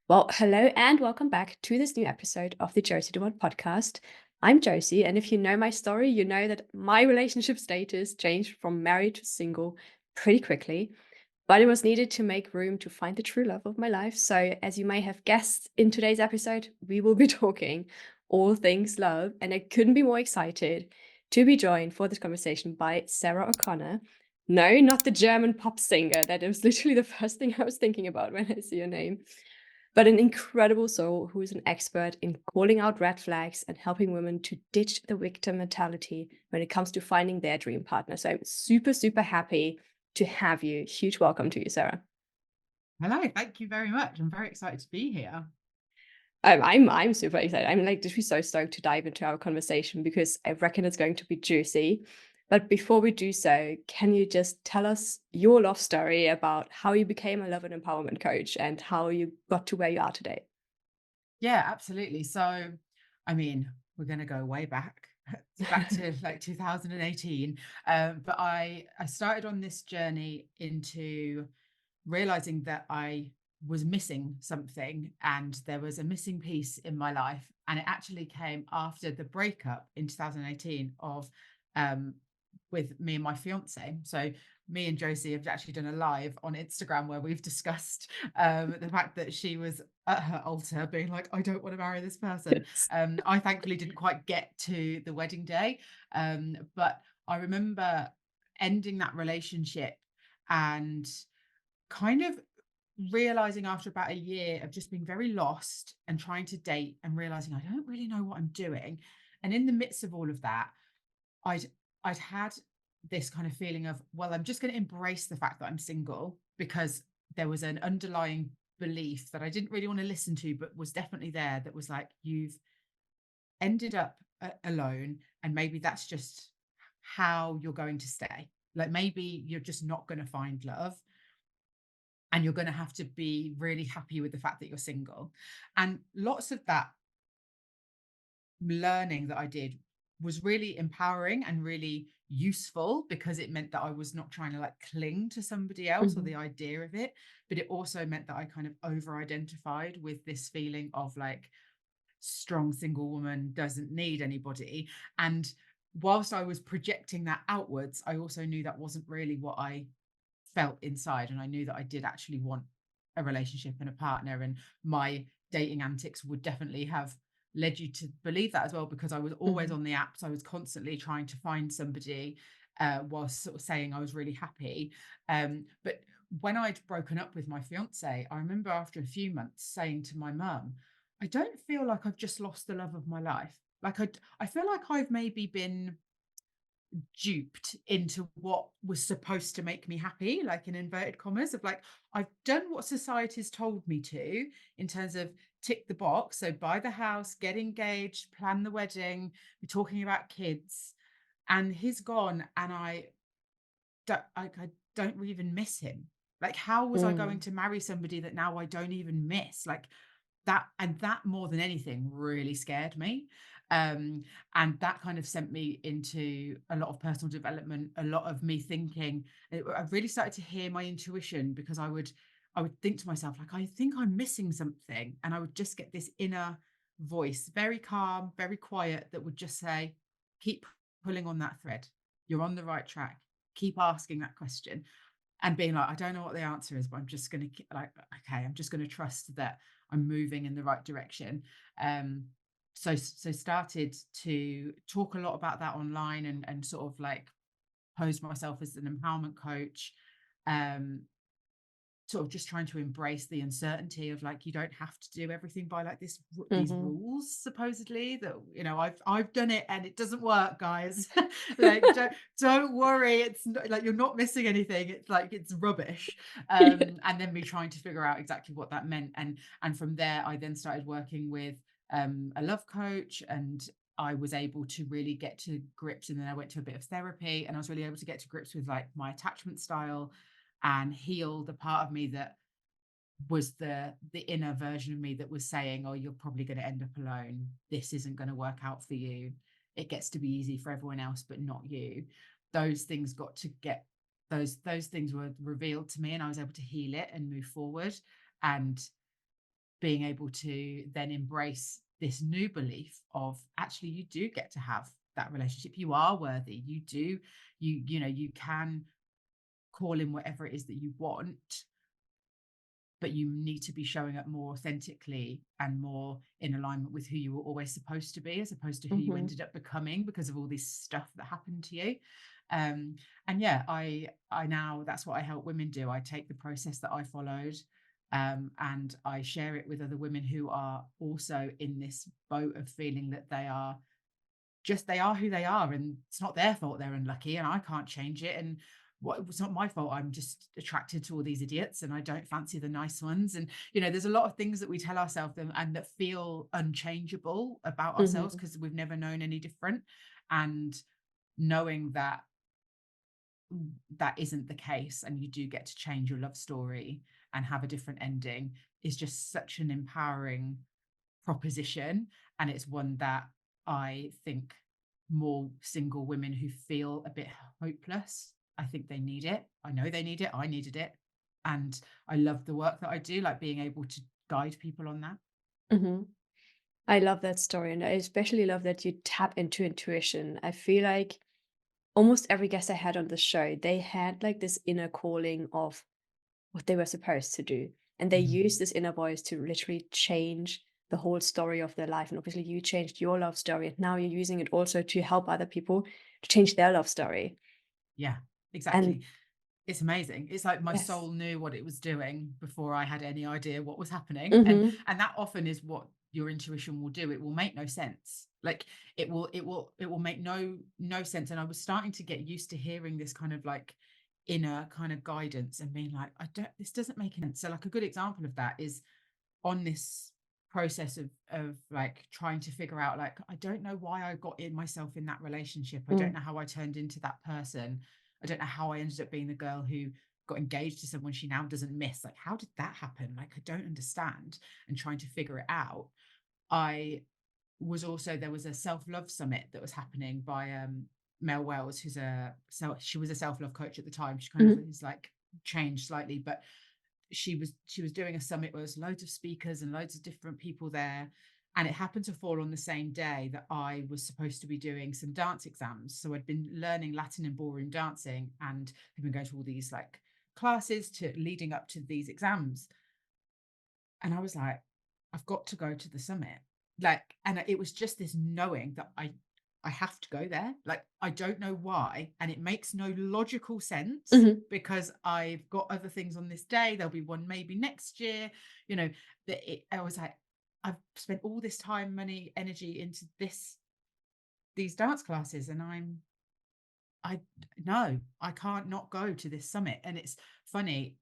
Well, hello and welcome back to this new episode of the Josie podcast. I'm Josie, and if you know my story, you know that my relationship status changed from married to single pretty quickly, but it was needed to make room to find the true love of my life. So, as you may have guessed in today's episode, we will be talking all things love, and I couldn't be more excited to be joined for this conversation by Sarah O'Connor. No, not the German pop singer. That was literally the first thing I was thinking about when I see your name, but an incredible soul who is an expert in calling out red flags and helping women to ditch the victim mentality when it comes to finding their dream partner. So I'm super, super happy to have you. Huge welcome to you, Sarah. Hello, thank you very much. I'm very excited to be here. I'm super excited. I'm like just so stoked to dive into our conversation because I reckon it's going to be juicy. But before we do so, can you just tell us your love story about how you became a love and empowerment coach and how you got to where you are today? Yeah, absolutely. So, I mean, we're going to go way back, back to like 2018. But I started on this journey into realizing that I was missing something, and there was a missing piece in my life. And it actually came after the breakup in 2018 of um, with me and my fiance. So me and Josie have actually done a live on Instagram where we've discussed the fact that she was at her altar being like, I don't want to marry this person. Yes. I thankfully didn't quite get to the wedding day. But I remember ending that relationship and kind of realizing after about a year of just being very lost and trying to date and realizing I don't really know what I'm doing. And in the midst of all of that, I'd I'd had this kind of feeling of, well, I'm just going to embrace the fact that I'm single, because there was an underlying belief that I didn't really want to listen to, but was definitely there, that was like, you've ended up alone, and maybe that's just how you're going to stay. Like maybe you're just not going to find love, and you're going to have to be really happy with the fact that you're single. And lots of that learning that I did was really empowering and really useful, because it meant that I was not trying to like cling to somebody else or the Mhm. idea of it. But it also meant that I kind of over identified with this feeling of like, strong single woman doesn't need anybody. And whilst I was projecting that outwards, I also knew that wasn't really what I felt inside. And I knew that I did actually want a relationship and a partner. And my dating antics would definitely have led you to believe that as well, because I was always Mhm. on the apps. I was constantly trying to find somebody, whilst sort of saying I was really happy. But when I'd broken up with my fiance, I remember after a few months saying to my mum, I don't feel like I've just lost the love of my life. Like I feel like I've maybe been duped into what was supposed to make me happy, like in inverted commas, of like, I've done what society's told me to, in terms of tick the box. So buy the house, get engaged, plan the wedding, be talking about kids. And he's gone, and I don't even miss him. Like, how was I going Mm. to marry somebody that now I don't even miss? Like, that more than anything really scared me. And that kind of sent me into a lot of personal development, a lot of me thinking. I really started to hear my intuition, because I would think to myself, like, I think I'm missing something. And I would just get this inner voice, very calm, very quiet, that would just say, keep pulling on that thread. You're on the right track. Keep asking that question. And being like, I don't know what the answer is, but I'm just going to like, okay, I'm just going to trust that I'm moving in the right direction. Um, so started to talk a lot about that online, and sort of like pose myself as an empowerment coach. Um, Sort of just trying to embrace the uncertainty of like, you don't have to do everything by like these Mhm. rules, supposedly, that I've done it and it doesn't work, guys. Like, don't worry, it's not, like, you're not missing anything, it's like it's rubbish. Yeah. And then me trying to figure out exactly what that meant. And from there I then started working with a love coach, and I was able to really get to grips, and then I went to a bit of therapy, and I was really able to get to grips with like my attachment style, and heal the part of me that was the inner version of me that was saying, oh, you're probably going to end up alone, this isn't going to work out for you, it gets to be easy for everyone else but not you. Those things got to get those things were revealed to me, and I was able to heal it and move forward. And being able to then embrace this new belief of actually you do get to have that relationship. You are worthy. You do, you know, you can call in whatever it is that you want, but you need to be showing up more authentically and more in alignment with who you were always supposed to be, as opposed to who you Mhm. ended up becoming because of all this stuff that happened to you. um and yeah, I now, that's what I help women do. I take the process that I followed, and I share it with other women who are also in this boat of feeling that they are who they are, and it's not their fault they're unlucky, and I can't change it. And what, it's not my fault I'm just attracted to all these idiots and I don't fancy the nice ones. And there's a lot of things that we tell ourselves and that feel unchangeable about ourselves Mhm. because we've never known any different. And knowing that that isn't the case, and you do get to change your love story and have a different ending, is just such an empowering proposition. And it's one that I think more single women who feel a bit hopeless, I think they need it. I know they need it. I needed it. And I love the work that I do, like being able to guide people on that. Mhm. I love that story, and I especially love that you tap into intuition. I feel like almost every guest I had on the show, they had like this inner calling of what they were supposed to do. And they Mhm. used this inner voice to literally change the whole story of their life. And obviously, you changed your love story, and now you're using it also to help other people to change their love story. Yeah, exactly. And It's amazing. It's like my yes. soul knew what it was doing before I had any idea what was happening. And Hmm. that often is what your intuition will do. It will make no sense. Like it will make no sense. And I was starting to get used to hearing this kind of like inner kind of guidance and being like, I don't, this doesn't make sense. So like a good example of that is on this process of like trying to figure out, like, I don't know why I got in myself in that relationship. I don't Mm. know how I turned into that person. I don't know how I ended up being the girl who got engaged to someone she now doesn't miss. Like, how did that happen? Like, I don't understand. And trying to figure it out. I was also, there was a self-love summit that was happening by Mel Wells, who's she was a self-love coach at the time. She kind of Hmm. is like changed slightly, but she was doing a summit where there was loads of speakers and loads of different people there. And it happened to fall on the same day that I was supposed to be doing some dance exams. So I'd been learning Latin and ballroom dancing and had been going to all these like classes to leading up to these exams. And I was like, I've got to go to the summit. Like, and it was just this knowing that I have to go there. Like, I don't know why. And it makes no logical sense Hmm. because I've got other things on this day. There'll be one maybe next year, you know, I was like, I've spent all this time, money, energy into these dance classes, and I no, I can't not go to this summit. And it's funny,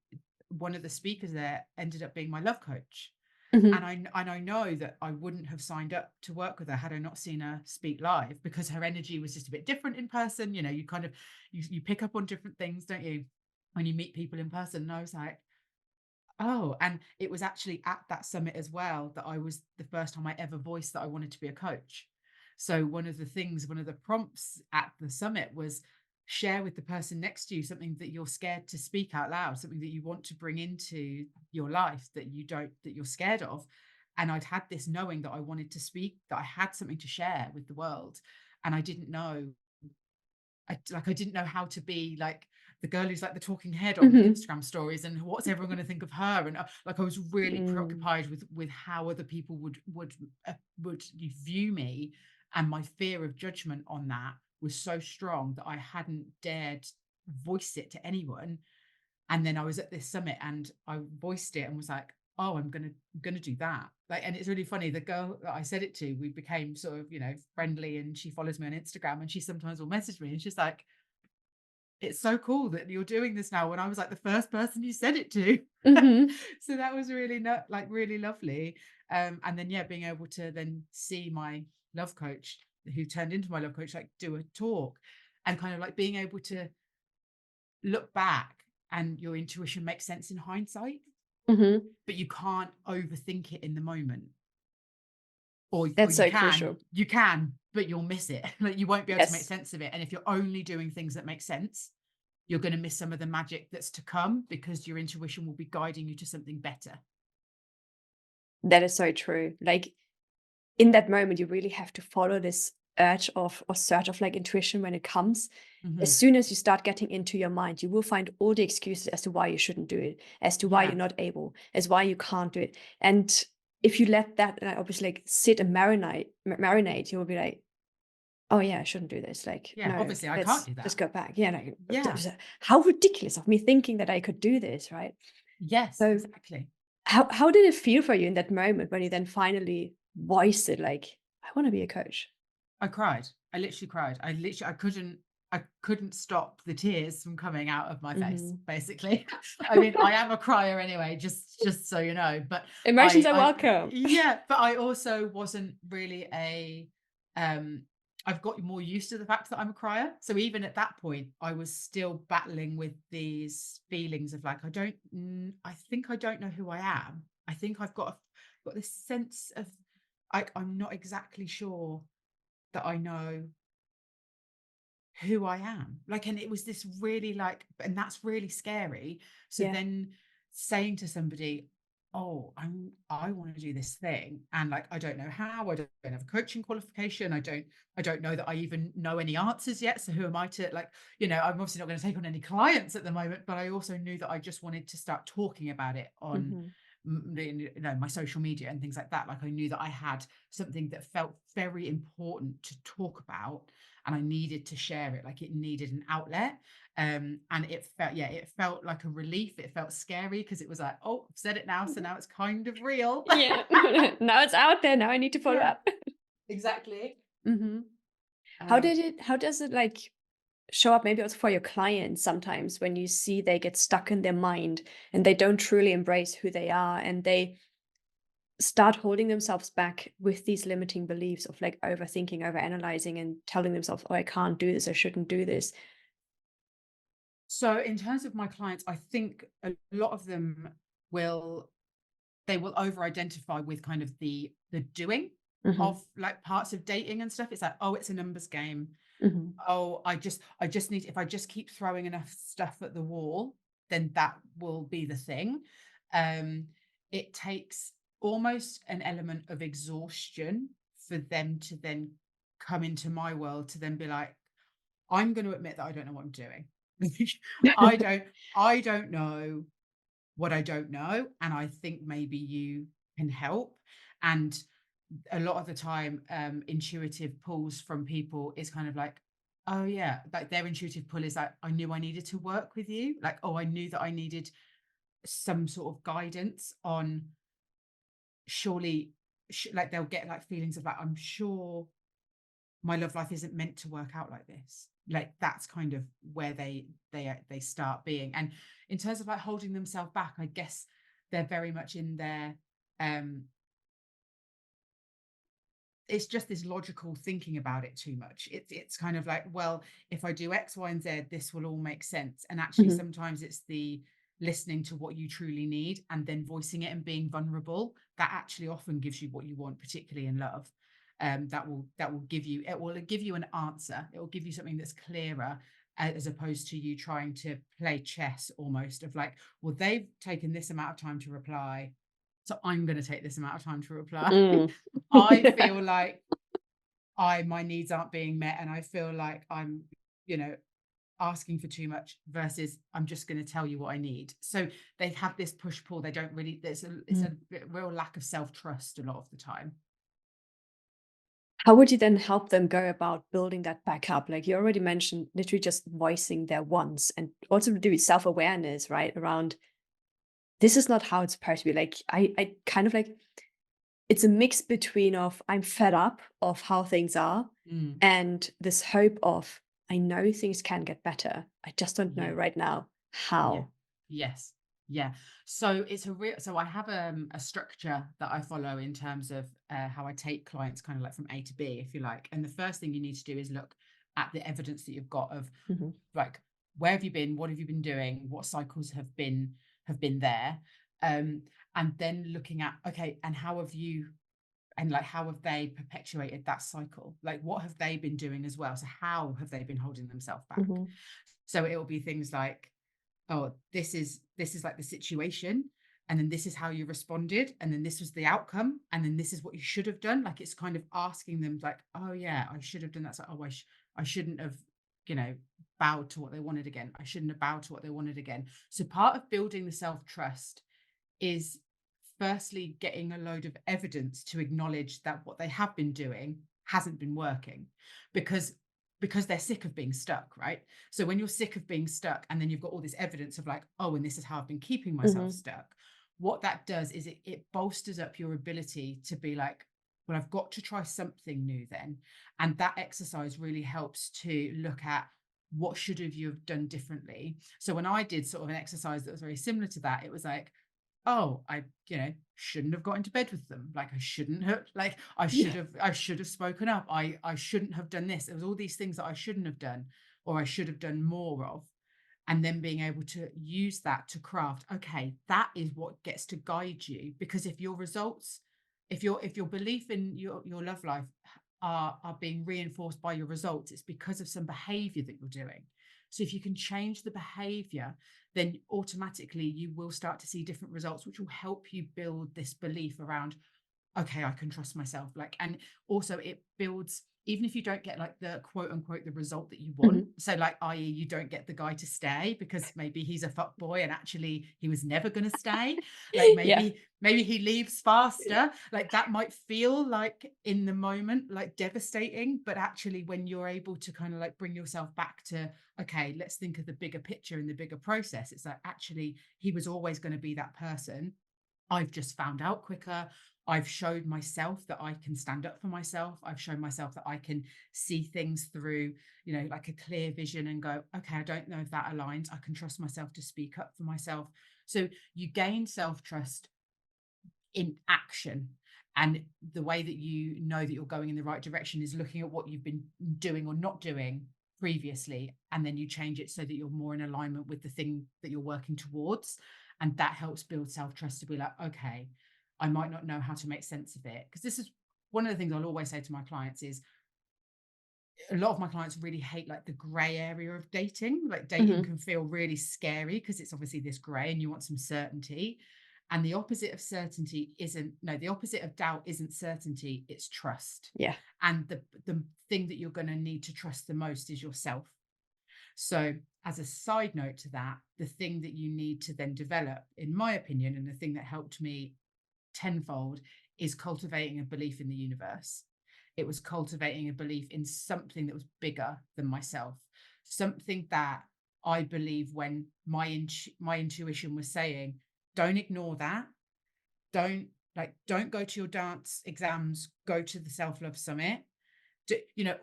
one of the speakers there ended up being my love coach. And Hmm. I know that I wouldn't have signed up to work with her had I not seen her speak live, because her energy was just a bit different in person. You kind of you pick up on different things, don't you, when you meet people in person. And I was like, oh, and it was actually at that summit as well that I was the first time I ever voiced that I wanted to be a coach. So one of the prompts at the summit was share with the person next to you something that you're scared to speak out loud, something that you want to bring into your life that you're scared of. And I'd had this knowing that I wanted to speak, that I had something to share with the world. And I didn't know I didn't know how to be like the girl who's like the talking head on the Hmm. Instagram stories, and what's everyone going to think of her. And like I was really Mm. preoccupied with how other people would view me, and my fear of judgment on that was so strong that I hadn't dared voice it to anyone. And then I was at this summit and I voiced it and was like, oh, I'm gonna do that. Like, and it's really funny. The girl that I said it to, we became sort of, friendly, and she follows me on Instagram, and she sometimes will message me and she's like, it's so cool that you're doing this now when I was like the first person you said it to. Mhm. So that was really like really lovely. And then yeah, being able to then see my love coach, who turned into my love coach, like do a talk, and kind of like being able to look back, and your intuition makes sense in hindsight, Mhm. but you can't overthink it in the moment. Or That's you so can, crucial. but you'll miss it. Like, you won't be able to make Yes. sense of it. And if you're only doing things that make sense, you're going to miss some of the magic that's to come, because your intuition will be guiding you to something better. That is so true. Like, in that moment, you really have to follow this urge of or surge of, like, intuition when it comes. As Mhm. soon as you start getting into your mind, you will find all the excuses as to why you shouldn't do it, as to why Yeah. you're not able, as why you can't do it. And if you let that, obviously, like, sit and marinate, you will be like, "Oh, yeah, I shouldn't do this. Like, Yeah. no, Obviously, I can't let's do just that. go back." Yeah, like, Yeah. how ridiculous of me thinking that I could do this, right? Yes, So exactly. how did it feel for you in that moment when you then finally voiced it, like, "I wanna be a coach?" I cried. I literally cried. I couldn't stop the tears from coming out of my face, Mhm. basically. I mean, I am a crier anyway, just so you know, but Emotions are welcome. yeah, but I also wasn't really um I've got more used to the fact that I'm a crier. So even at that point, I was still battling with these feelings of like, I think I don't know who I am. I think got this sense of I'm not exactly sure that I know who I am. Like, and it was this really like, and that's really scary. So Yeah. then saying to somebody, oh, I want to do this thing. And like, I don't know how, I don't have a coaching qualification. I don't know that I even know any answers yet. So who am I to like, I'm obviously not going to take on any clients at the moment, but I also knew that I just wanted to start talking about it on Mhm. my social media and things like that. Like I knew that I had something that felt very important to talk about and I needed to share it. Like it needed an outlet. And it felt like a relief. It felt scary because it was like, oh, I've said it now. So now it's kind of real. Yeah. Now it's out there, now I need to follow Yeah, up. exactly. Mhm. Um, How does it, like, show up maybe also for your clients sometimes when you see they get stuck in their mind and they don't truly embrace who they are and they start holding themselves back with these limiting beliefs of, like, overthinking, overanalyzing, and telling themselves, "Oh, I can't do this, I shouldn't do this." so in terms of my clients, I think a lot of them will they will over identify with kind of the doing Mhm. of like parts of dating and stuff. It's like, oh, it's a numbers game. Mhm. Oh, I just need if I just keep throwing enough stuff at the wall, then that will be the thing. Um, it takes almost an element of exhaustion for them to then come into my world to then be like, I'm going to admit that I don't know what I'm doing. I don't I don't know what I don't know, and I think maybe you can help. And a lot of the time, intuitive pulls from people is kind of like, oh yeah, like their intuitive pull is like, I knew I needed to work with you. Like, oh, I knew that I needed some sort of guidance on surely, like they'll get like feelings of like, I'm sure my love life isn't meant to work out like this. Like that's kind of where they start being. And in terms of like holding themselves back, I guess they're very much in their um it's just this logical thinking about it too much. It's kind of like, well, if I do X, Y, and Z, this will all make sense. And actually, Mhm. sometimes it's the listening to what you truly need and then voicing it and being vulnerable that actually often gives you what you want, particularly in love. That will give you an answer. It will give you something that's clearer as opposed to you trying to play chess almost of like, well, they've taken this amount of time to reply, so I'm going to take this amount of time to reply. Mm. I Yeah. feel like my needs aren't being met and I feel like I'm, you know, asking for too much versus I'm just going to tell you what I need. So they have this push pull. They don't really it's Mm. a real lack of self-trust a lot of the time. How would you then help them go about building that back up? Like you already mentioned, literally just voicing their wants and also to do with self-awareness, right? Around this is not how it's supposed to be. Like I kind of like it's a mix between of I'm fed up of how things are Mm. and this hope of I know things can get better. I just don't know Yeah. right now Yeah. how. Yes. Yeah. So it's a real. So I have a structure that I follow in terms of how I take clients kind of like from A to B, if you like. And the first thing you need to do is look at the evidence that you've got of Mhm. like where have you been, what have you been doing, what cycles have been there, um, and then looking at okay, and how have you and like how have they perpetuated that cycle? Like what have they been doing as well? So how have they been holding themselves back? Mhm. So it will be things like oh, this is like the situation. and then this is how you responded, and then this was the outcome, and then this is what you should have done. Like it's kind of asking them, like, oh yeah, I should have done that. So, oh, I shouldn't have, you know, bowed to what they wanted again. I shouldn't have bowed to what they wanted again. So part of building the self trust is firstly getting a load of evidence to acknowledge that what they have been doing hasn't been working, because they're sick of being stuck, right? So when you're sick of being stuck and then you've got all this evidence of like, oh, and this is how I've been keeping myself Mhm. stuck, what that does is it bolsters up your ability to be like, well, I've got to try something new then. And that exercise really helps to look at what should have you have done differently. So when I did sort of an exercise that was very similar to that, it was like, oh, I, shouldn't have got into bed with them. Like I shouldn't have, like Yeah. I should have spoken up. I shouldn't have done this. There was all these things that I shouldn't have done, or I should have done more of. And then being able to use that to craft, okay, that is what gets to guide you. Because if your results, if your belief in your love life are being reinforced by your results, it's because of some behavior that you're doing. So if you can change the behavior, then automatically you will start to see different results, which will help you build this belief around, okay, I can trust myself. Like, and also it builds, even if you don't get like the quote unquote the result that you want. Mhm. So, like, i.e., you don't get the guy to stay because maybe he's a fuck boy and actually he was never going to stay. Like Yeah. maybe he leaves faster. Like that might feel like in the moment like devastating, but actually when you're able to kind of like bring yourself back to, okay, let's think of the bigger picture and the bigger process. It's like actually he was always going to be that person. I've just found out quicker. I've showed myself that I can stand up for myself. I've shown myself that I can see things through, like a clear vision and go, okay, I don't know if that aligns. I can trust myself to speak up for myself. So you gain self trust in action. And the way that you know that you're going in the right direction is looking at what you've been doing or not doing previously. And then you change it so that you're more in alignment with the thing that you're working towards. And that helps build self trust to be like, okay, I might not know how to make sense of it. Because this is one of the things I'll always say to my clients is a lot of my clients really hate like the gray area of dating. Like dating Mhm. can feel really scary because it's obviously this gray and you want some certainty. And the opposite of certainty isn't, no, the opposite of doubt isn't certainty, it's trust. Yeah. And the thing that you're going to need to trust the most is yourself. So, as a side note to that, the thing that you need to then develop, in my opinion, and the thing that helped me tenfold is cultivating a belief in the universe. It was cultivating a belief in something that was bigger than myself, something that I believe when my intuition was saying, don't ignore that. Don't go to your dance exams, go to the self-love summit.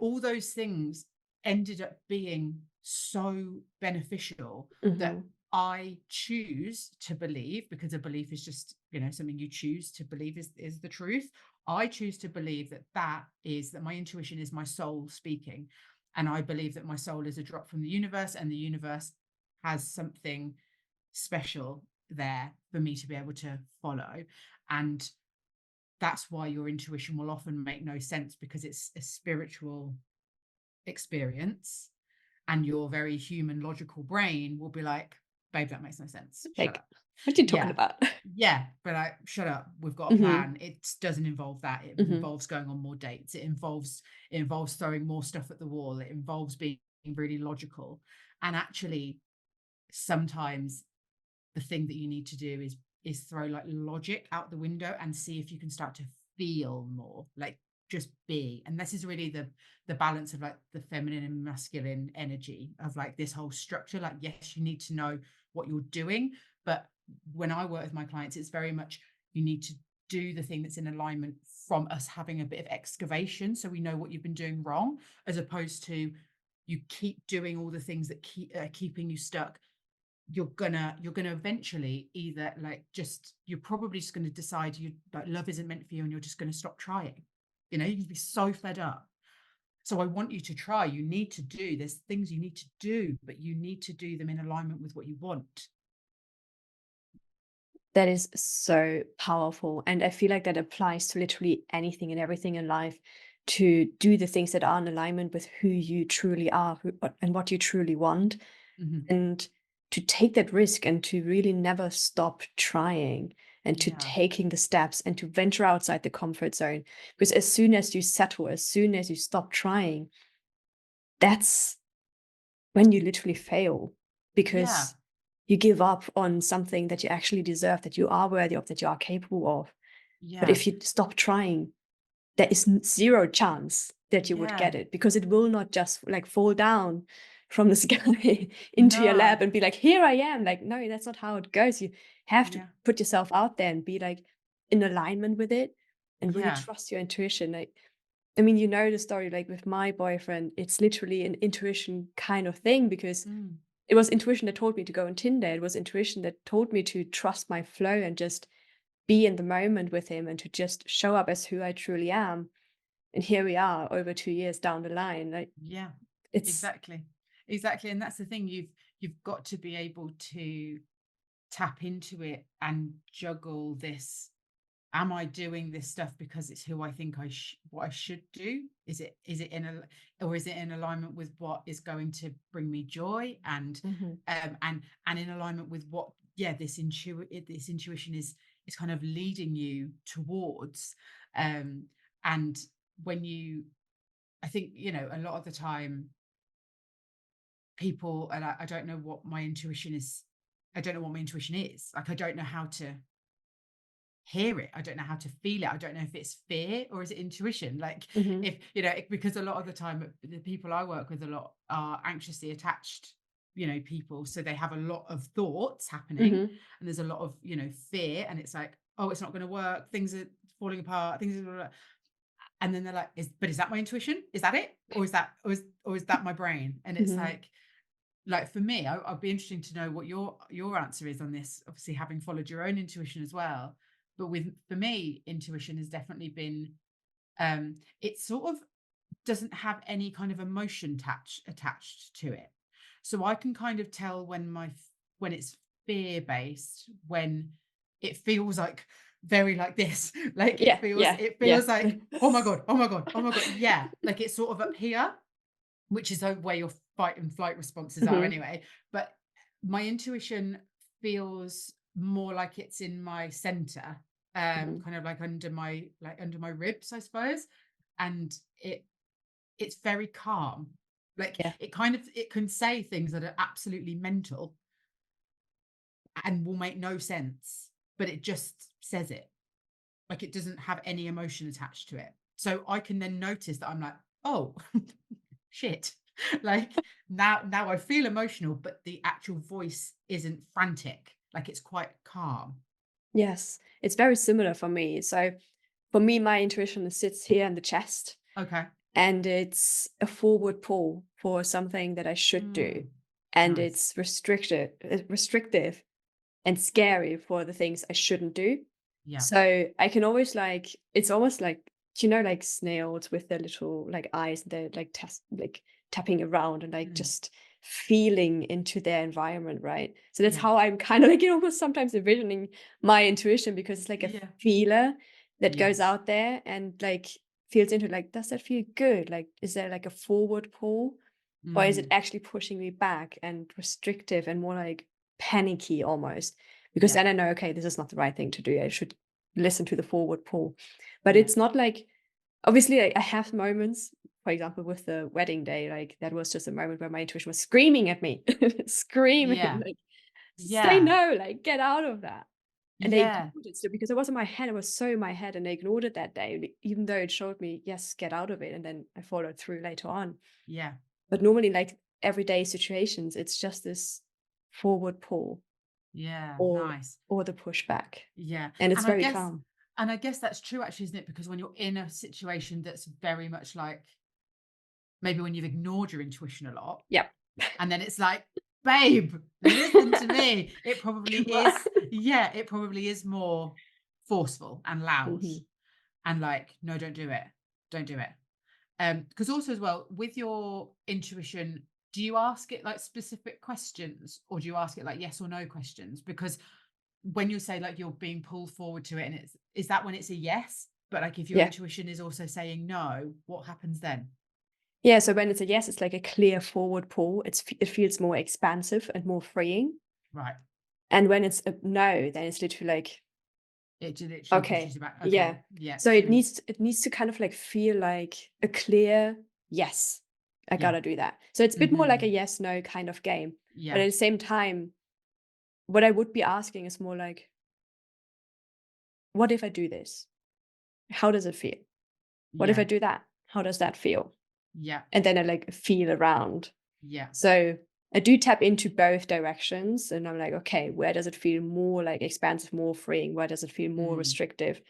All those things ended up being so beneficial that Mhm. I choose to believe, because a belief is just, something you choose to believe is the truth. I choose to believe that my intuition is my soul speaking. And I believe that my soul is a drop from the universe, and the universe has something special there for me to be able to follow. And that's why your intuition will often make no sense, because it's a spiritual experience, and your very human logical brain will be like, babe, that makes no sense, shut Like, up. what are you talking Yeah, about? yeah, but like, shut up, we've got a Mhm. plan. It doesn't involve that. It Mhm. involves going on more dates. It involves throwing more stuff at the wall. It involves being really logical. And actually sometimes the thing that you need to do is throw like logic out the window and see if you can start to feel more, like just be. And this is really the balance of like the feminine and masculine energy of like this whole structure. Like, yes, you need to know what you're doing, but when I work with my clients, it's very much you need to do the thing that's in alignment from us having a bit of excavation so we know what you've been doing wrong, as opposed to you keep doing all the things that keeping you stuck. You're gonna eventually either like just you're probably just going to decide you like love isn't meant for you, and you're just going to stop trying. You can be so fed up. So I want you to try. You need to do, there's things you need to do, but you need to do them in alignment with what you want. That is so powerful. And I feel like that applies to literally anything and everything in life, to do the things that are in alignment with who you truly are, and what you truly want. Mhm. And to take that risk and to really never stop trying and to Yeah. taking the steps and to venture outside the comfort zone. Because as soon as you settle, as soon as you stop trying, that's when you literally fail Yeah. because you give up on something that you actually deserve, that you are worthy of, that you are capable of. But Yeah. if you stop trying, there is zero chance that you would Yeah. get it because it will not just like fall down from the sky into your No. lap and be like, here I am. Like, no, that's not how it goes. You have to Yeah. put yourself out there and be like in alignment with it and really Yeah. trust your intuition. Like, I mean, you know the story, like with my boyfriend, it's literally an intuition kind of thing because Mm. it was intuition that told me to go on Tinder. It was intuition that told me to trust my flow and just be in the moment with him and to just show up as who I truly am. And here we are over 2 years down the line. Like Yeah. it's Exactly. Exactly. And that's the thing. You've got to be able to tap into it and juggle this. Am I doing this stuff because it's who I think what I should do? Is it in a or is it in alignment with what is going to bring me joy Mhm, and in alignment with what, yeah, this intuition is kind of leading you towards. And when you I think, a lot of the time people are like, I don't know what my intuition is. I don't know what my intuition is. Like, I don't know how to hear it. I don't know how to feel it. I don't know if it's fear or is it intuition. Like, mhm, if because a lot of the time the people I work with a lot are anxiously attached, people. So they have a lot of thoughts happening mhm. and there's a lot of, fear. And it's like, oh, it's not going to work. Things are falling apart. And then they're like, is that my intuition? Is that it? Or is that my brain? And it's Mhm. like for me, I'd be interesting to know what your answer is on this. Obviously, having followed your own intuition as well, but for me, intuition has definitely been. It sort of doesn't have any kind of emotion attached to it, so I can kind of tell when it's fear based, when it feels like very like this, like it Yeah, feels yeah, it yeah. feels like, oh my god, oh my god, oh my god, yeah, like it's sort of up here, which is where your fight and flight responses are Mhm, anyway. But my intuition feels more like it's in my center, mhm. kind of like under my ribs, I suppose. And it's very calm. Like Yeah. it can say things that are absolutely mental and will make no sense, but it just says it. Like it doesn't have any emotion attached to it. So I can then notice that I'm like, oh, shit. Like now I feel emotional, but the actual voice isn't frantic. Like it's quite calm. Yes. It's very similar for me. So for me, my intuition sits here in the chest Okay. and it's a forward pull for something that I should do. Mm, And nice. it's restrictive and scary for the things I shouldn't do. Yeah. So I can always like it's almost like do you know like snails with their little like eyes, they're like tapping around and like Mm, just feeling into their environment, right? So that's yeah. how I'm kind of like almost sometimes envisioning my intuition because it's like a Yeah. feeler that goes Yes. out there and like feels into like, does that feel good? Like, is there like a forward pull? Or is it Mm, actually pushing me back and restrictive and more like panicky almost? Because yeah. then I know, okay, this is not the right thing to do. I should listen to the forward pull. But Yeah. it's not like obviously I have moments, for example, with the wedding day, like that was just a moment where my intuition was screaming at me, screaming, Yeah. like, say Yeah. no, like get out of that. And they Yeah. ignored it still because it was in my head. It was so in my head, and they ignored it that day, even though it showed me, yes, get out of it. And then I followed through later on. Yeah. But normally, like everyday situations, it's just this forward pull Yeah. or Nice. or the pushback, Yeah. and it's And I very guess calm. and I guess that's true actually, isn't it? Because when you're in a situation that's very much like maybe when you've ignored your intuition a lot, Yep. and then it's like, babe, listen to me. It probably Come on. is, yeah, it probably is more forceful and loud Mhm. and like, no, don't do it. Don't do it. Because also as well, with your intuition, do you ask it like specific questions or do you ask it like yes or no questions? Because when you say like you're being pulled forward to it and is that when it's a yes? But like if your Yeah. intuition is also saying no, what happens then? Yeah, so when it's a yes, it's like a clear forward pull. It feels more expansive and more freeing. Right. And when it's a no, then it's literally like, It literally pushes okay, you back. yeah. Okay. Yeah. So it needs to kind of like feel like a clear yes. I Yeah. gotta do that. So it's a bit more like a Mhm. yes no kind of game. But Yeah. at the same time, what I would be asking is more like, what if I do this? How does it feel? What if I Yeah. do that? How does that feel? Yeah. And then I like feel around. Yeah. So I do tap into both directions and I'm like, okay, where does it feel more like expansive, more freeing? Where does it feel more Mm. restrictive?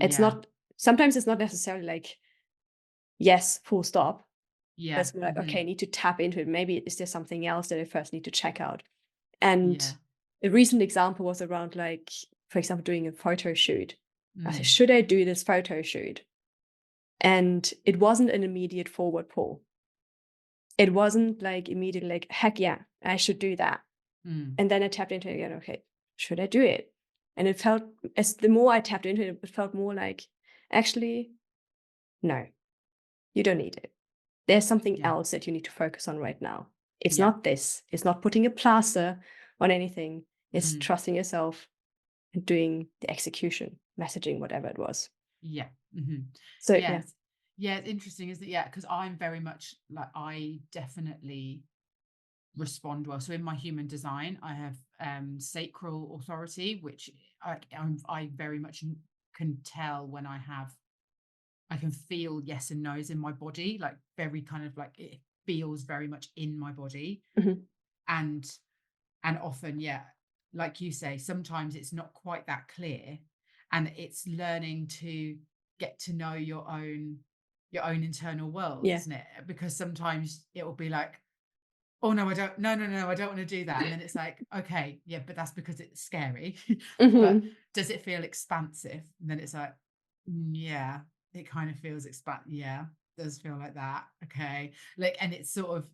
It's Yeah. not, sometimes it's not necessarily like, yes, full stop. But Yeah. it's more like, okay, I Mhm. need to tap into it. Maybe is there something else that I first need to check out? And Yeah. a recent example was around like, for example, doing a photo shoot. I said, Mm. should I do this photo shoot? And it wasn't an immediate forward pull. It wasn't like immediately like, heck yeah, I should do that. Mm. And then I tapped into it again, okay, should I do it? And it felt, as the more I tapped into it, it felt more like, actually, no, you don't need it. There's something Yeah. else that you need to focus on right now. It's Yeah. not this. It's not putting a plaster on anything. It's Mhm. trusting yourself and doing the execution, messaging, whatever it was. Yeah. Mhm. So yeah. Yes. Yeah, it's interesting, isn't it? Yeah, because I'm very much like I definitely respond well. So in my human design, I have sacral authority, which I very much can tell when I can feel yes and no's in my body, like very kind of like it feels very much in my body. Mhm. And and often, yeah, like you say, sometimes it's not quite that clear. And it's learning to get to know your own internal world, Yeah. isn't it? Because sometimes it will be like, oh no, I don't, no, no, no, I don't want to do that. And then it's like, okay, yeah, but that's because it's scary. But Mhm. does it feel expansive? And then it's like, yeah, it kind of feels yeah, does feel like that. Okay. Like, and it's sort of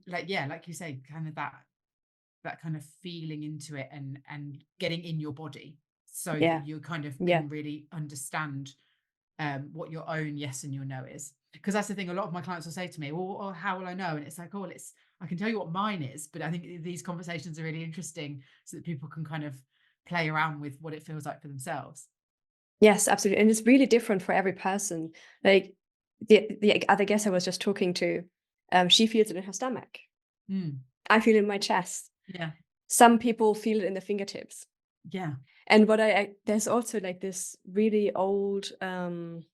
like, yeah, like you say, kind of that kind of feeling into it and getting in your body so that Yeah. you kind of Yeah. can really understand what your own yes and your no is. Because that's the thing, a lot of my clients will say to me, well, how will I know? And it's like, oh, well, I can tell you what mine is, but I think these conversations are really interesting so that people can kind of play around with what it feels like for themselves. Yes, absolutely. And it's really different for every person. Like the other guest I was just talking to, she feels it in her stomach. Mm, I feel it in my chest. yeah, Some people feel it in their fingertips. yeah. And what I there's also like this really old kind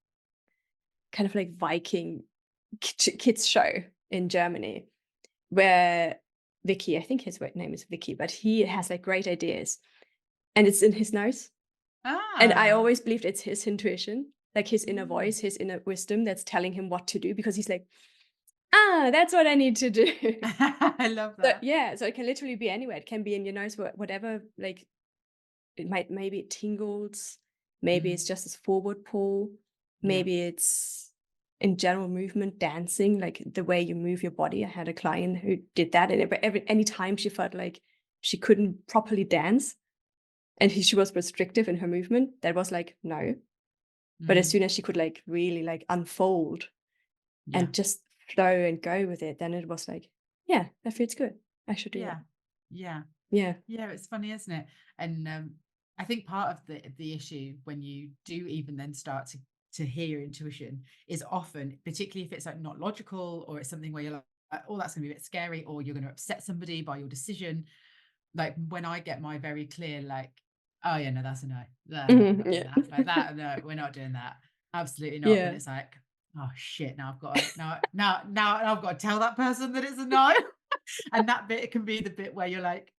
of like Viking kids show in Germany where Vicky, I think his name is Vicky, but he has like great ideas and it's in his nose. And I Ah, always believed it's his intuition, like his inner mm. voice, his inner wisdom that's telling him what to do because he's like, ah, that's what I need to do. I love So that. yeah, so it can literally be anywhere. It can be in your nose, whatever, like maybe it tingles, maybe it's Mm, just this forward pull, yeah. maybe it's in general movement, dancing, like the way you move your body. I had a client who did that, and any time she felt like she couldn't properly dance, and she was restrictive in her movement, that was like no. But as Mm, soon as she could like really like unfold yeah. and just flow and go with it, then it was like, yeah, that feels good. I should do that. Yeah. Yeah. Yeah. Yeah, it's funny, isn't it? And I think part of the issue when you do even then start to hear your intuition is often, particularly if it's like not logical or it's something where you're like, oh, that's gonna be a bit scary, or you're gonna upset somebody by your decision. Like when I get my very clear, like, oh yeah, no, that's a no. No, no, we're Mhm, not doing yeah. that. Like that, no, we're not doing that. Absolutely not. Then Yeah. it's like, oh shit, now I've got to now I've got to tell that person that it's a no. And that bit can be the bit where you're like,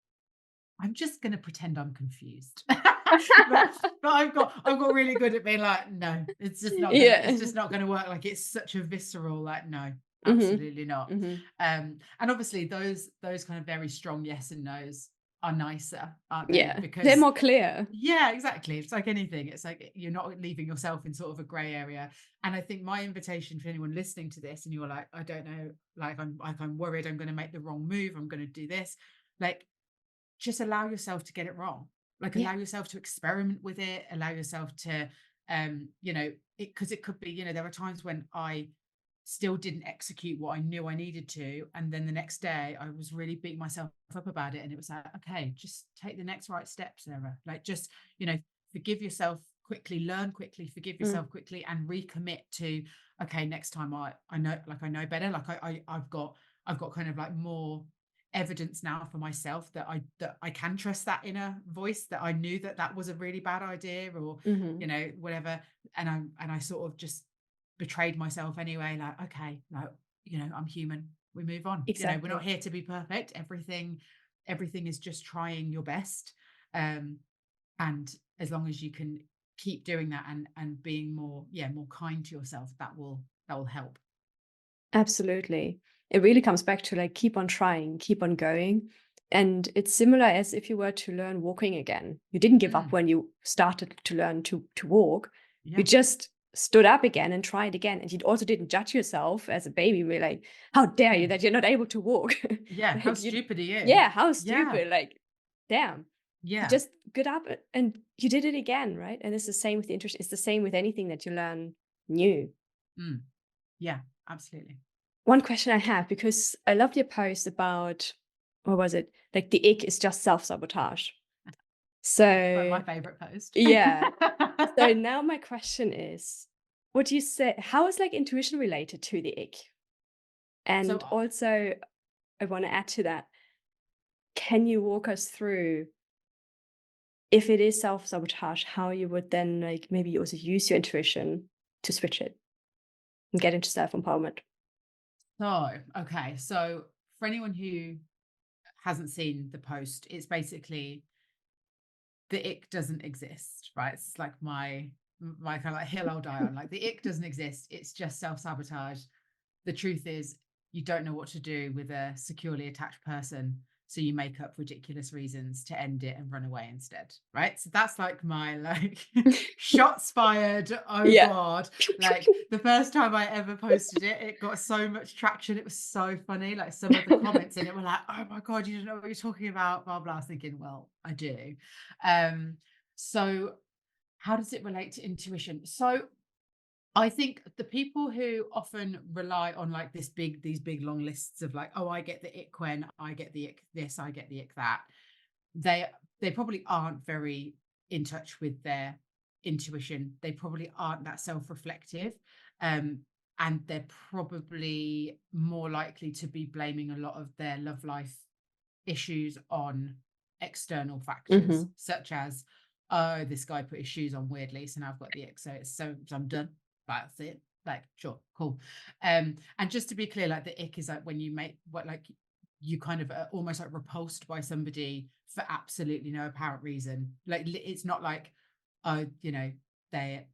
I'm just gonna pretend I'm confused. But I've got really good at being like, no, Yeah. it's just not gonna work. Like it's such a visceral, like, no, Mhm. absolutely not. Mhm. And obviously those kind of very strong yes and no's are nicer, aren't they? Yeah. They're Because more clear. yeah, exactly. It's like anything. It's like you're not leaving yourself in sort of a grey area. And I think my invitation for anyone listening to this, and you're like, I don't know, I'm worried I'm gonna make the wrong move, I'm gonna do this. Like just allow yourself to get it wrong. Like Yeah. allow yourself to experiment with it, allow yourself to you know, it because it could be, you know, there are times when I still didn't execute what I knew I needed to. And then the next day I was really beating myself up about it. And it was like, okay, just take the next right step, Sarah. Like, just, forgive yourself quickly, learn quickly, forgive Mm. yourself quickly, and recommit to, okay, next time I know, like, I know better. Like, I've got kind of like more evidence now for myself that I can trust that inner voice, that I knew that that was a really bad idea, or Mhm. whatever. And I sort of just betrayed myself anyway. Like, okay, like, I'm human. We move on. We're not Exactly. here to be perfect. Everything is just trying your best. Um, and as long as you can keep doing that, and being more, more kind to yourself, that will help. Absolutely. It really comes back to like keep on trying, keep on going. And it's similar as if you were to learn walking again. You didn't give up Mm, when you started to learn to walk. You yeah. just stood up again and tried again. And you also didn't judge yourself as a baby. We're like, how dare you Mm, that you're not able to walk? yeah. How Like you, stupid are you? yeah, how Yeah. stupid. Like, damn. You Yeah. just got up and you did it again, right? And it's the same with the interest. It's the same with anything that you learn new. Mm, yeah. Absolutely. One question I have, because I loved your post about, what was it? Like the ick is just self-sabotage. My So favorite post. yeah. So now my question is, what do you say? How is like intuition related to the ick? So And also, I want to add to that. Can you walk us through if it is self-sabotage, how you would then like maybe also use your intuition to switch it and get into self-empowerment? okay. So for anyone who hasn't seen the post, it's basically the ick doesn't exist, right? It's like my kind of like hill I'll die on. Like, the ick doesn't exist. It's just self-sabotage. The truth is, you don't know what to do with a securely attached person, so you make up ridiculous reasons to end it and run away instead, right? So that's like my, like, shots fired. Oh Yeah. god. Pew, pew, Like, pew. the first time I ever posted it, it got so much traction. It was so funny. Like, some of the comments in it were like, oh my god, you don't know what you're talking about, blah blah. I was thinking, well, I do. So how does it relate to intuition? So I think the people who often rely on, like, these big long lists of, like, oh, I get the ick when, I get the ick this, I get the ick that, they they probably aren't very in touch with their intuition. They probably aren't that self-reflective. Um, and they're probably more likely to be blaming a lot of their love life issues on external factors, Mhm. such as, oh, this guy put his shoes on weirdly, so now I've got the ick, so I'm done. That's it. Like, sure, cool. And just to be clear, like, the ick is like when you make what, like, you kind of are almost like repulsed by somebody for absolutely no apparent reason. Like, it's not like, oh, they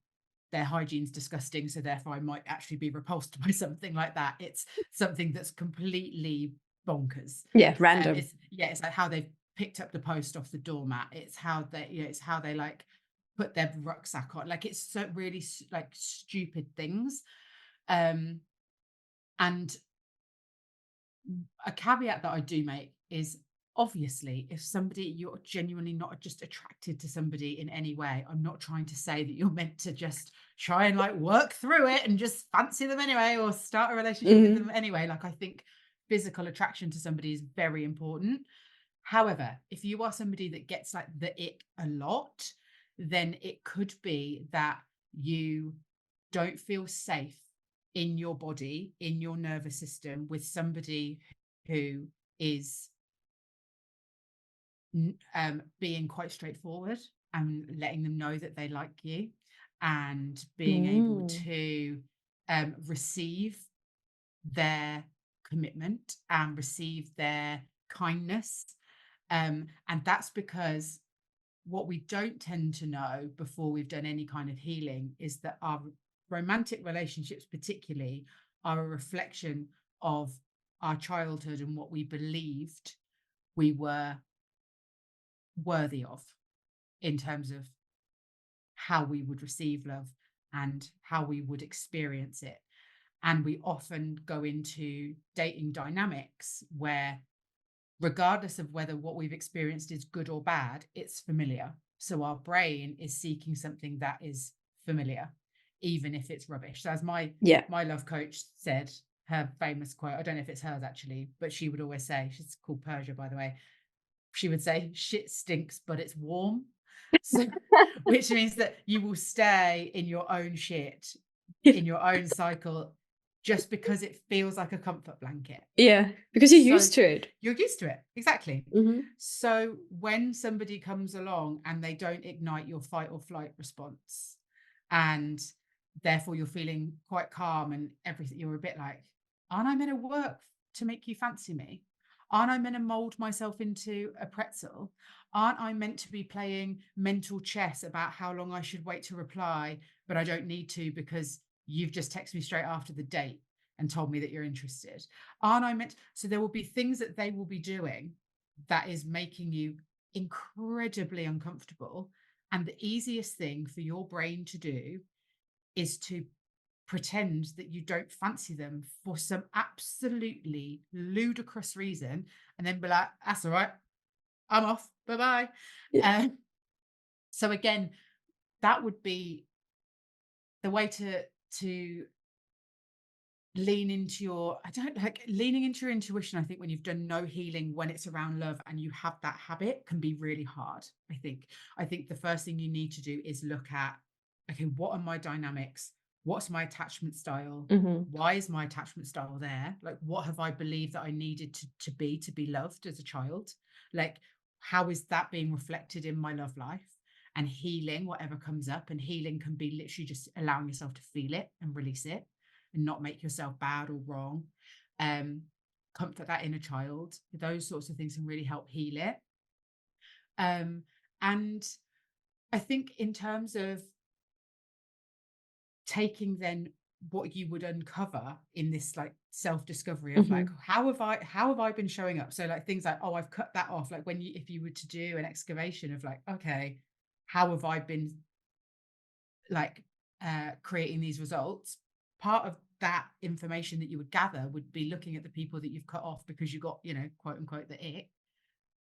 their hygiene's disgusting, so therefore I might actually be repulsed by something like that. It's something that's completely bonkers. Yeah, random. It's like how they've picked up the post off the doormat. It's how it's how they, like, put their rucksack on. Like, it's so really like stupid things. Um, and a caveat that I do make is, obviously, if somebody, you're genuinely not just attracted to somebody in any way, I'm not trying to say that you're meant to just try and, like, work through it and just fancy them anyway, or start a relationship with them Mhm. anyway. Like, I think physical attraction to somebody is very important. However, if you are somebody that gets, like, the ick a lot, then it could be that you don't feel safe in your body, in your nervous system, with somebody who is being quite straightforward, and letting them know that they like you, and being able Mm. to receive their commitment and receive their kindness. And that's because what we don't tend to know before we've done any kind of healing is that our romantic relationships, particularly, are a reflection of our childhood and what we believed we were worthy of, in terms of how we would receive love and how we would experience it. And we often go into dating dynamics where, regardless of whether what we've experienced is good or bad, it's familiar. So our brain is seeking something that is familiar. even if it's rubbish. So as Yeah. my love coach said, her famous quote, I don't know if it's hers actually, but she would always say, she's called Persia, by the way. She would say, shit stinks, but it's warm. So, which means that you will stay in your own shit, in your own cycle, just because it feels like a comfort blanket. Yeah, because you're So used to it. you're used to it. Exactly. Mhm. So when somebody comes along and they don't ignite your fight or flight response, and therefore you're feeling quite calm and everything, you're a bit like, aren't I meant to work to make you fancy me? Aren't I meant to mold myself into a pretzel? Aren't I meant to be playing mental chess about how long I should wait to reply, but I don't need to because you've just texted me straight after the date and told me that you're interested? Aren't I meant? So there will be things that they will be doing that is making you incredibly uncomfortable. And the easiest thing for your brain to do is to pretend that you don't fancy them for some absolutely ludicrous reason and then be like, that's all right, I'm off. Bye bye. Yeah. So again, that would be the way to lean into your, I don't like leaning into your intuition. I think when you've done no healing, when it's around love and you have that habit, can be really hard. I think the first thing you need to do is look at, okay, what are my dynamics? What's my attachment style? Mhm. Why is my attachment style there? Like, what have I believed that I needed to be loved as a child? Like, how is that being reflected in my love life? And healing whatever comes up. And healing can be literally just allowing yourself to feel it and release it and not make yourself bad or wrong. Um, Comfort that inner child. Those sorts of things can really help heal it. Um, and I think in terms of taking then what you would uncover in this like self-discovery of like, Mhm. how have I been showing up? So like things like, oh, I've cut that off. Like when you, if you were to do an excavation of like, okay, how have I been like creating these results? Part of that information that you would gather would be looking at the people that you've cut off because you got, you know, quote unquote, the ick.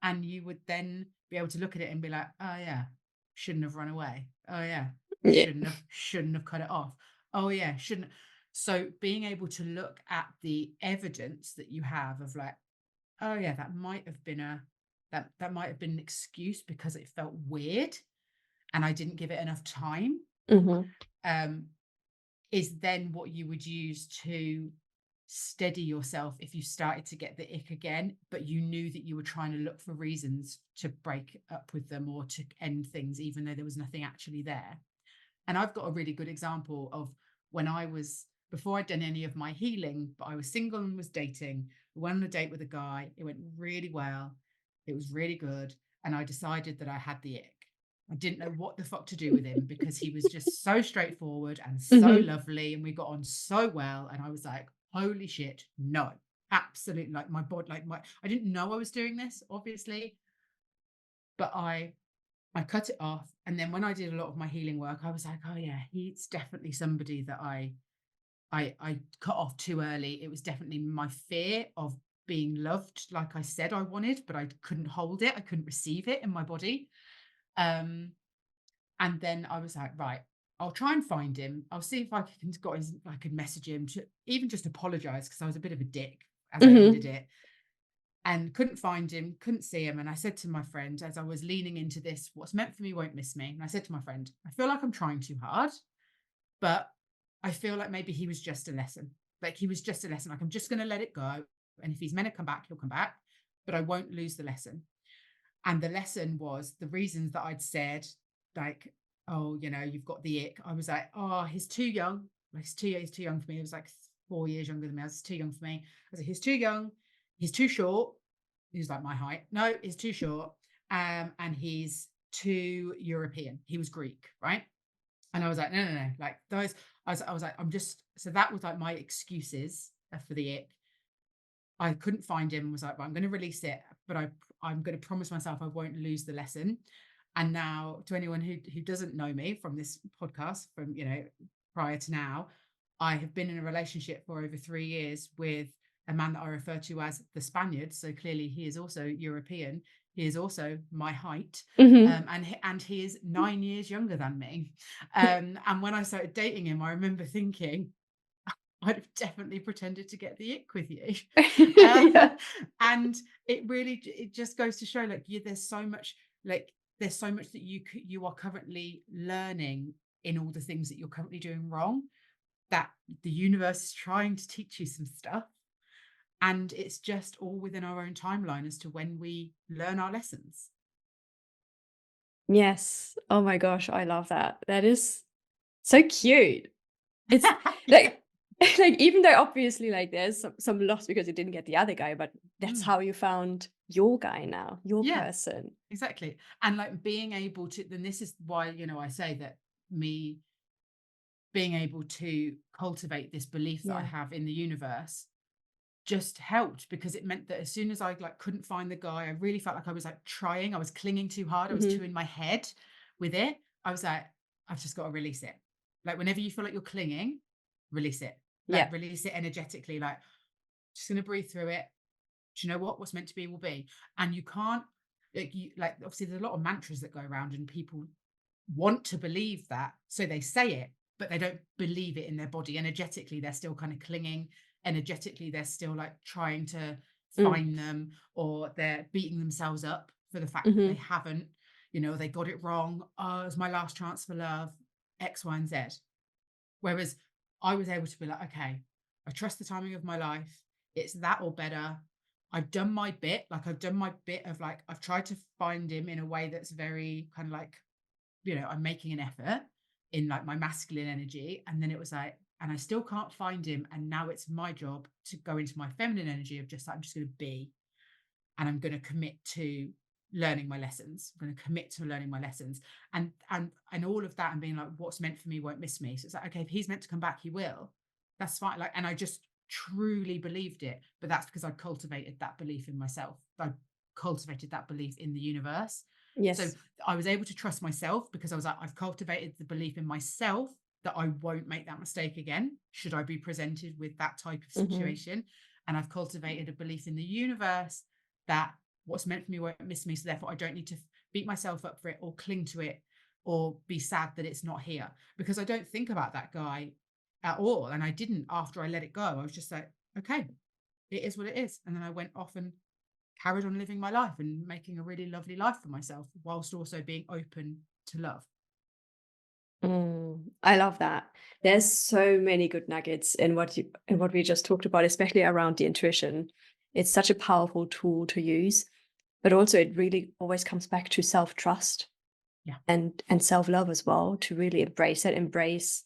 And you would then be able to look at it and be like, oh yeah, shouldn't have run away. Oh yeah, Yeah. shouldn't have cut it off. Oh yeah, shouldn't. So being able to look at the evidence that you have of like, oh yeah, that might have been an excuse because it felt weird and I didn't give it enough time. Mhm. Um, is then what you would use to steady yourself if you started to get the ick again, but you knew that you were trying to look for reasons to break up with them or to end things, even though there was nothing actually there. And I've got a really good example of when I was, before I'd done any of my healing, but I was single and was dating. I went on a date with a guy. It went really well. It was really good. And I decided that I had the ick. I didn't know what the fuck to do with him because he was just so straightforward and so Mhm. lovely. And we got on so well. And I was like, holy shit, no, absolutely. Like my body, I didn't know I was doing this, obviously, but I cut it off. And then when I did a lot of my healing work, I was like, oh yeah, he's definitely somebody that I cut off too early. It was definitely my fear of being loved, like I said I wanted, but I couldn't hold it. I couldn't receive it in my body. Um, and then I was like, right, I'll try and find him. I'll see if I can got his, I could message him to even just apologize because I was a bit of a dick as I ended Mhm. it and couldn't find him, couldn't see him. And I said to my friend, as I was leaning into this, what's meant for me won't miss me. And I said to my friend, I feel like I'm trying too hard, but I feel like maybe he was just a lesson. Like he was just a lesson. Like I'm just going to let it go. And if he's meant to come back, he'll come back, but I won't lose the lesson. And the lesson was the reasons that I'd said, like, oh, you know, you've got the ick. I was like, oh, he's too young. Like, he's too young for me. He was like 4 years younger than me. I was too young for me. I was like, he's too young. He's too short. He was like my height. No, he's too short. And he's too European. He was Greek, right? And I was like, no, no, no. Like those, I was like, I'm just, so that was like my excuses for the ick. I couldn't find him, was like, well, I'm going to release it, but I'm going to promise myself I won't lose the lesson. And now, to anyone who doesn't know me from this podcast, from, you know, prior to now, I have been in a relationship for over 3 years with a man that I refer to as the Spaniard. So clearly he is also European. He is also my height, Mhm. and he is 9 years younger than me. And when I started dating him, I remember thinking, I'd have definitely pretended to get the ick with you. Uh, Yeah. and it just goes to show, like, like there's so much that you are currently learning in all the things that you're currently doing wrong, that the universe is trying to teach you some stuff, and it's just all within our own timeline as to when we learn our lessons. Yes. Oh my gosh, I love that. That is so cute. It's Yeah. like like, even though obviously, like, there's some loss because you didn't get the other guy, but that's Mm. how you found your guy now, your Yeah, person. exactly. And like being able to, then this is why, I say that me being able to cultivate this belief that I Yeah. have in the universe just helped, because it meant that as soon as I like couldn't find the guy, I really felt like I was like trying, I was clinging too hard, I was too Mhm. in my head with it. I was like, I've just got to release it. Like whenever you feel like you're clinging, release it. Yeah. Like release it energetically, like just gonna breathe through it. Do you know what? What's meant to be will be. And you can't, like obviously there's a lot of mantras that go around and people want to believe that. So they say it, but they don't believe it in their body. Energetically, they're still kind of clinging. Energetically, they're still like trying to Mm. find them, or they're beating themselves up for the fact that they Mhm. haven't, they got it wrong. Oh, it was my last chance for love, X, Y, and Z. Whereas I was able to be like, okay, I trust the timing of my life. It's that or better. I've done my bit. Like I've done my bit of like, I've tried to find him in a way that's very kind of like, I'm making an effort in like my masculine energy. And then it was like, and I still can't find him. And now it's my job to go into my feminine energy of just like, I'm just going to be, and I'm going to commit to learning my lessons. I'm going to commit to learning my lessons, and all of that, and being like, what's meant for me won't miss me. So it's like, okay, if he's meant to come back, he will. That's fine. Like, and I just truly believed it, but that's because I cultivated that belief in myself. I cultivated that belief in the universe. So Yes. I was able to trust myself because I was like, I've cultivated the belief in myself that I won't make that mistake again, should I be presented with that type of Mhm. situation. And I've cultivated a belief in the universe that what's meant for me won't miss me. So therefore, I don't need to beat myself up for it or cling to it or be sad that it's not here, because I don't think about that guy at all. And I didn't after I let it go. I was just like, okay, it is what it is. And then I went off and carried on living my life and making a really lovely life for myself, whilst also being open to love. Mm, I love that. There's so many good nuggets in what we just talked about, especially around the intuition. It's such a powerful tool to use, but also it really always comes back to self-trust Yeah. and self-love as well, to really embrace it, embrace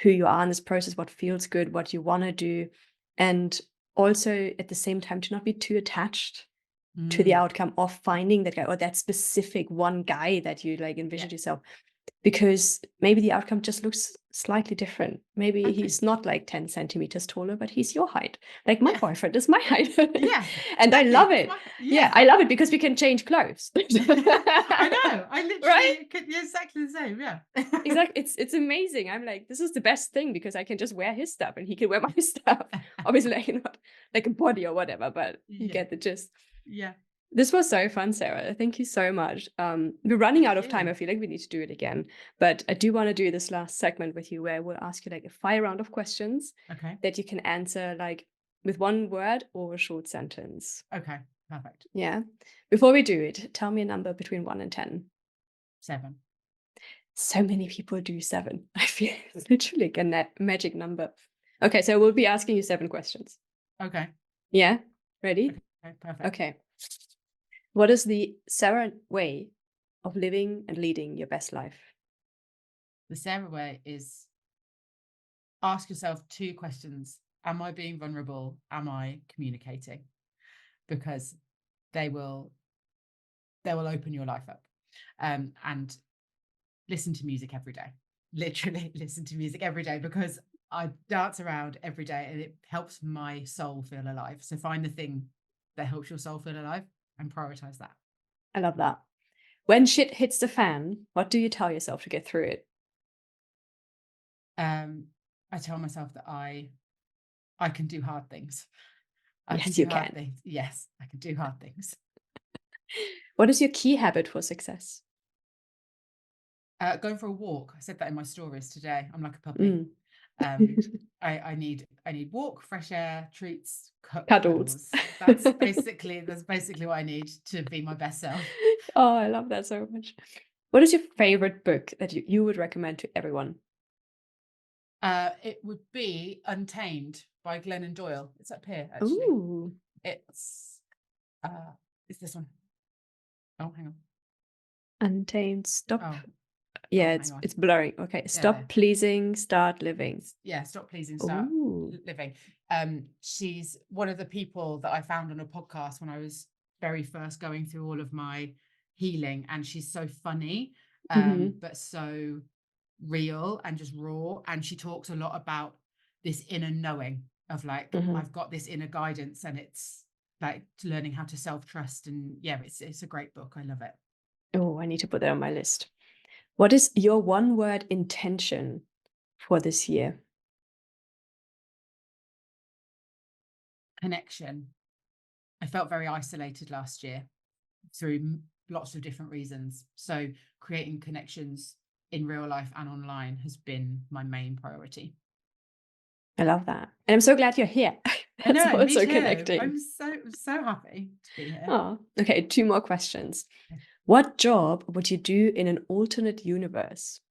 who you are in this process, what feels good, what you want to do, and also at the same time to not be too attached to the Mm, outcome of finding that guy or that specific one guy that you like yeah. envisioned yourself, because maybe the outcome just looks slightly different. Maybe Totally. he's not like 10 centimeters taller, but he's your height. Like my Yeah. boyfriend is my height. Yeah. And I Exactly. love It's it. my, Yeah, yeah. I love it because we can change clothes. I know. I Right? literally could, yeah, exactly the same. Yeah. Exactly. It's amazing. I'm like, this is the best thing because I can just wear his stuff and he can wear my stuff. Obviously, like not like a body or whatever, but you Yeah. get the gist. Yeah. This was so fun, Sarah. Thank you so much. We're running out Thank of time. you. I feel like we need to do it again. But I do want to do this last segment with you where we'll ask you like a fire round of questions Okay. that you can answer like with one word or a short sentence. Okay. Perfect. Yeah. Before we do it, tell me a number between 1 and 10. 7. So many people do 7. I feel it's literally like a magic number. Okay, so we'll be asking you 7 questions. Okay. Yeah? Ready? Okay. Perfect. Okay. What is the Sarah way of living and leading your best life? The Sarah way is, ask yourself 2 questions. Am I being vulnerable? Am I communicating? Because they will open your life up. And listen to music every day. Literally listen to music every day, because I dance around every day and it helps my soul feel alive. So find the thing that helps your soul feel alive and prioritize that. I love that. When shit hits the fan, what do you tell yourself to get through it? Um, I tell myself that I can do hard things. I can Yes, do you hard can. things. Yes, I can do hard things. What is your key habit for success? Going for a walk. I said that in my stories today. I'm like a puppy. Mm. Um, I need walk, fresh air, treats, Cuddles. cuddles. That's basically what I need to be my best self. Oh, I love that so much. What is your favorite book that you would recommend to everyone? It would be Untamed by Glennon Doyle. It's up here actually. Ooh, It's it's this one. Oh, hang on. Untamed. Stop. Oh, Yeah, oh, hang on. it's blurring. Okay, Yeah, stop pleasing, start living. yeah. Stop pleasing, start Ooh. living. She's one of the people that I found on a podcast when I was very first going through all of my healing, and she's so funny, Mhm, but so real and just raw. And she talks a lot about this inner knowing of like, mhm. I've got this inner guidance, and it's like learning how to self-trust. And yeah, it's a great book. I love it. Oh, I need to put that on my list. What is your one word intention for this year? Connection. I felt very isolated last year through lots of different reasons. So creating connections in real life and online has been my main priority. I love that. And I'm so glad you're here. I That's know, me also too. connecting. I'm so happy to be here. Oh, okay, two more questions. What job would you do in an alternate universe?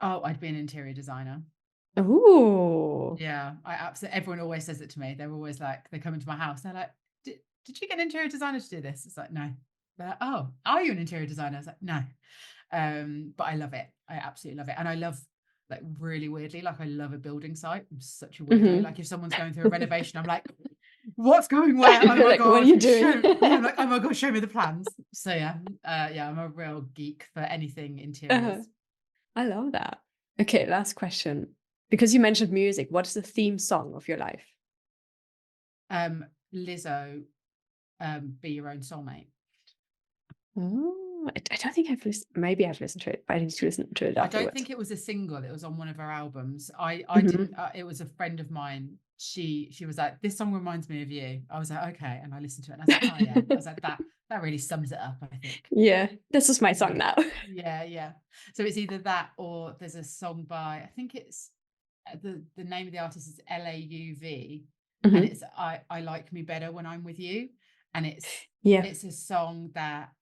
Oh, I'd be an interior designer. Ooh. Yeah, I absolutely. Everyone always says it to me. They're always like, they come into my house. They're like, did you get an interior designer to do this? It's like, no. They're like, oh, are you an interior designer? I was like, no. But I love it. I absolutely love it, and I love, like, really weirdly, like I love a building site. I'm such a weirdo. Mhm. Like if someone's going through a renovation, I'm like, what's going where? Oh my Like, what are god, you doing? show. Yeah, I'm like, oh my god, show me the plans. So yeah, yeah, I'm a real geek for anything Uh-huh. interiors. I love that. Okay, last question. Because you mentioned music, what is the theme song of your life? Lizzo, be your own soulmate. Oh, I don't think maybe I've listened to it, but I need to listen to it I don't afterwards. think it was a single, it was on one of her albums. I didn't, Mhm. it was a friend of mine. She was like, "This song reminds me of you." I was like, "Okay." And I listened to it and I was like, "Oh yeah." I was like, that really sums it up, I think. Yeah, this is my song Yeah. now. Yeah, yeah. So it's either that, or there's a song by, I think it's, the name of the artist is LAUV, and Mhm. it's I like me better when I'm with you. And Yeah. it's a song that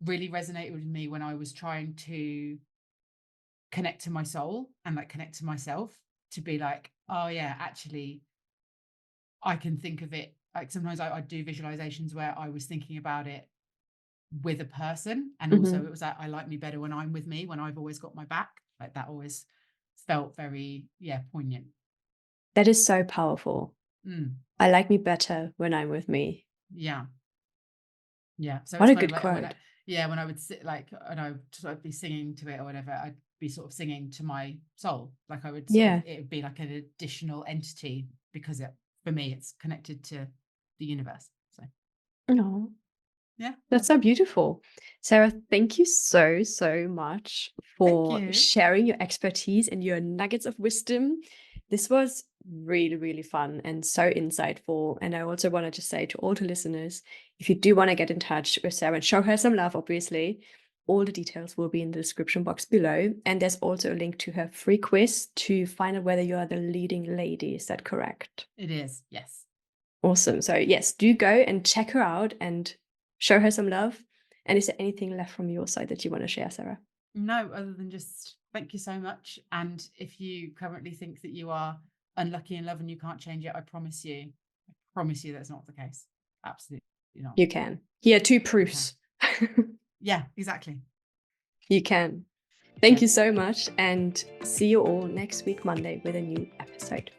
really resonated with me when I was trying to connect to my soul and like connect to myself, to be like, oh yeah, actually I can think of it. Like sometimes I do visualizations where I was thinking about it with a person, and also it Mhm. was like, I like me better when I'm with me, when I've always got my back. Like that always felt very, yeah, poignant. That is so powerful. Mm, I like me better when I'm with me. yeah. Yeah. So What it's a kind of good like when quote. I, yeah, when I would sit like, and I would sort of be singing to it or whatever, I'd be sort of singing to my soul. Like I would sort of, Yeah. it would be like an additional entity, because it, for me, it's connected to the universe. So Oh. yeah. That's so beautiful. Sarah, thank you so, so much Thank for you. sharing your expertise and your nuggets of wisdom. This was really, really fun and so insightful. And I also wanted to say to all the listeners, if you do want to get in touch with Sarah and show her some love, obviously, all the details will be in the description box below. And there's also a link to her free quiz to find out whether you are the leading lady. Is that correct? It is. Yes. Awesome. So yes, do go and check her out and show her some love. And is there anything left from your side that you want to share, Sarah? No, other than just thank you so much. And if you currently think that you are unlucky in love and you can't change it, I promise you that's not the case. Absolutely not. You can. Here are two You can. proofs. Yeah, exactly. You can. Yeah. Thank you so much and see you all next week, Monday, with a new episode.